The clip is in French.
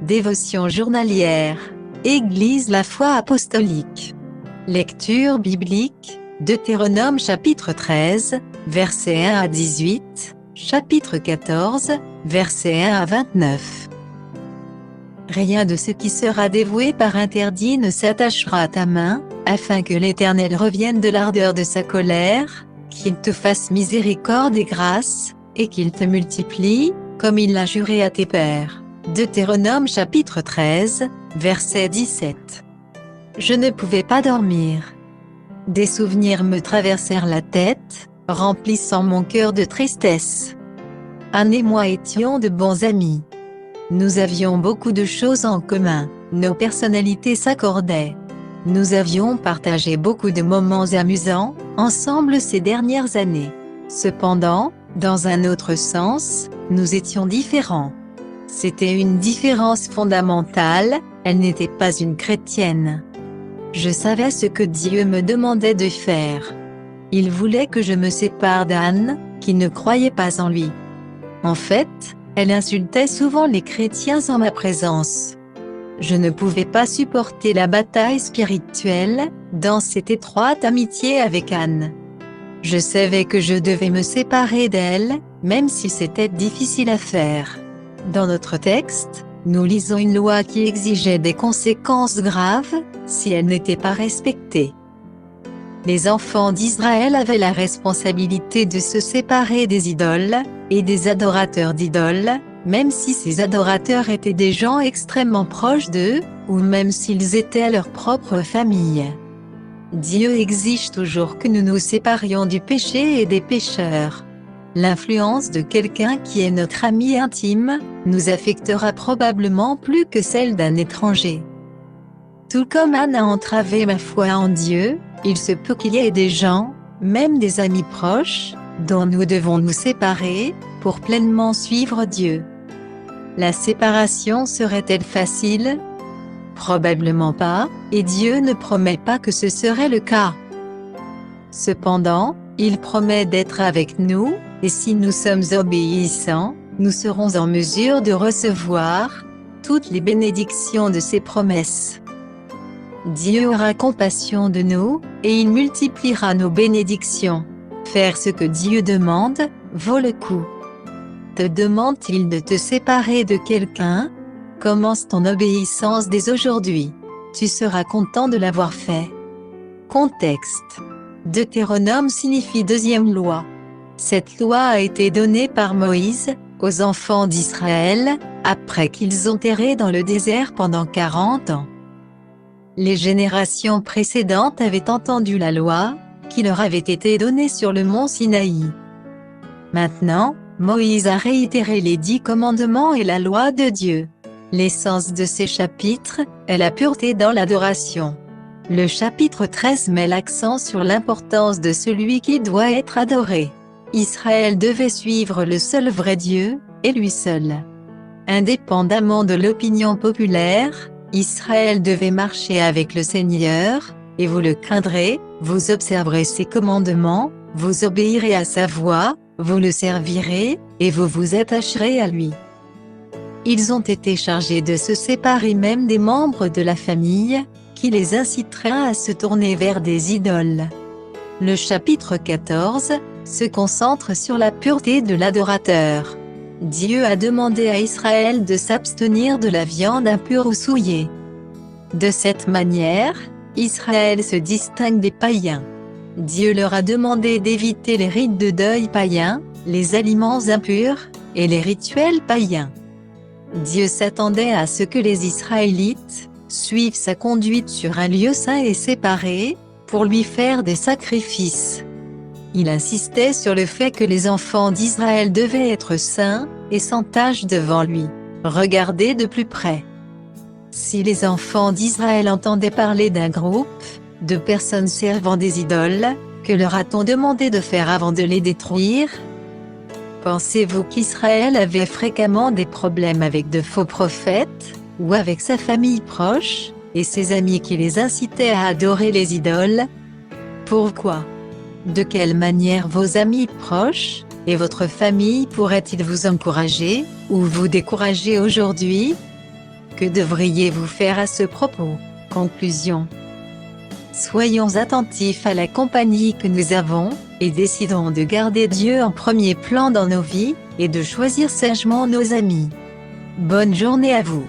Dévotion journalière. Église La Foi Apostolique. Lecture biblique, Deutéronome chapitre 13, versets 1 à 18, chapitre 14, versets 1 à 29. Rien de ce qui sera dévoué par interdit ne s'attachera à ta main, afin que l'Éternel revienne de l'ardeur de sa colère, qu'il te fasse miséricorde et grâce, et qu'il te multiplie, comme il l'a juré à tes pères. Deutéronome chapitre 13, verset 17. Je ne pouvais pas dormir. Des souvenirs me traversèrent la tête, remplissant mon cœur de tristesse. Anne et moi étions de bons amis. Nous avions beaucoup de choses en commun, nos personnalités s'accordaient. Nous avions partagé beaucoup de moments amusants, ensemble ces dernières années. Cependant, dans un autre sens, nous étions différents. C'était une différence fondamentale, elle n'était pas une chrétienne. Je savais ce que Dieu me demandait de faire. Il voulait que je me sépare d'Anne, qui ne croyait pas en lui. En fait, elle insultait souvent les chrétiens en ma présence. Je ne pouvais pas supporter la bataille spirituelle, dans cette étroite amitié avec Anne. Je savais que je devais me séparer d'elle, même si c'était difficile à faire. Dans notre texte, nous lisons une loi qui exigeait des conséquences graves, si elle n'était pas respectée. Les enfants d'Israël avaient la responsabilité de se séparer des idoles, et des adorateurs d'idoles, même si ces adorateurs étaient des gens extrêmement proches d'eux, ou même s'ils étaient leur propre famille. Dieu exige toujours que nous nous séparions du péché et des pécheurs. L'influence de quelqu'un qui est notre ami intime, nous affectera probablement plus que celle d'un étranger. Tout comme Anne a entravé ma foi en Dieu, il se peut qu'il y ait des gens, même des amis proches, dont nous devons nous séparer, pour pleinement suivre Dieu. La séparation serait-elle facile? Probablement pas, et Dieu ne promet pas que ce serait le cas. Cependant, il promet d'être avec nous, et si nous sommes obéissants, nous serons en mesure de recevoir toutes les bénédictions de ses promesses. Dieu aura compassion de nous, et il multipliera nos bénédictions. Faire ce que Dieu demande, vaut le coup. Te demande-t-il de te séparer de quelqu'un? Commence ton obéissance dès aujourd'hui. Tu seras content de l'avoir fait. Contexte. Deutéronome signifie deuxième loi. Cette loi a été donnée par Moïse, aux enfants d'Israël, après qu'ils ont erré dans le désert pendant 40 ans. Les générations précédentes avaient entendu la loi, qui leur avait été donnée sur le mont Sinaï. Maintenant, Moïse a réitéré les 10 commandements et la loi de Dieu. L'essence de ces chapitres est la pureté dans l'adoration. Le chapitre 13 met l'accent sur l'importance de celui qui doit être adoré. Israël devait suivre le seul vrai Dieu, et lui seul. Indépendamment de l'opinion populaire, Israël devait marcher avec le Seigneur, et vous le craindrez, vous observerez ses commandements, vous obéirez à sa voix, vous le servirez, et vous vous attacherez à lui. Ils ont été chargés de se séparer même des membres de la famille, qui les incitera à se tourner vers des idoles. Le chapitre 14 se concentre sur la pureté de l'adorateur. Dieu a demandé à Israël de s'abstenir de la viande impure ou souillée. De cette manière, Israël se distingue des païens. Dieu leur a demandé d'éviter les rites de deuil païens, les aliments impurs, et les rituels païens. Dieu s'attendait à ce que les Israélites suivent sa conduite sur un lieu saint et séparé, pour lui faire des sacrifices. Il insistait sur le fait que les enfants d'Israël devaient être saints, et sans tache devant lui. Regardez de plus près. Si les enfants d'Israël entendaient parler d'un groupe de personnes servant des idoles, que leur a-t-on demandé de faire avant de les détruire? Pensez-vous qu'Israël avait fréquemment des problèmes avec de faux prophètes, ou avec sa famille proche, et ses amis qui les incitaient à adorer les idoles? Pourquoi? De quelle manière vos amis proches, et votre famille pourraient-ils vous encourager, ou vous décourager aujourd'hui? Que devriez-vous faire à ce propos? Conclusion. Soyons attentifs à la compagnie que nous avons, et décidons de garder Dieu en premier plan dans nos vies, et de choisir sagement nos amis. Bonne journée à vous.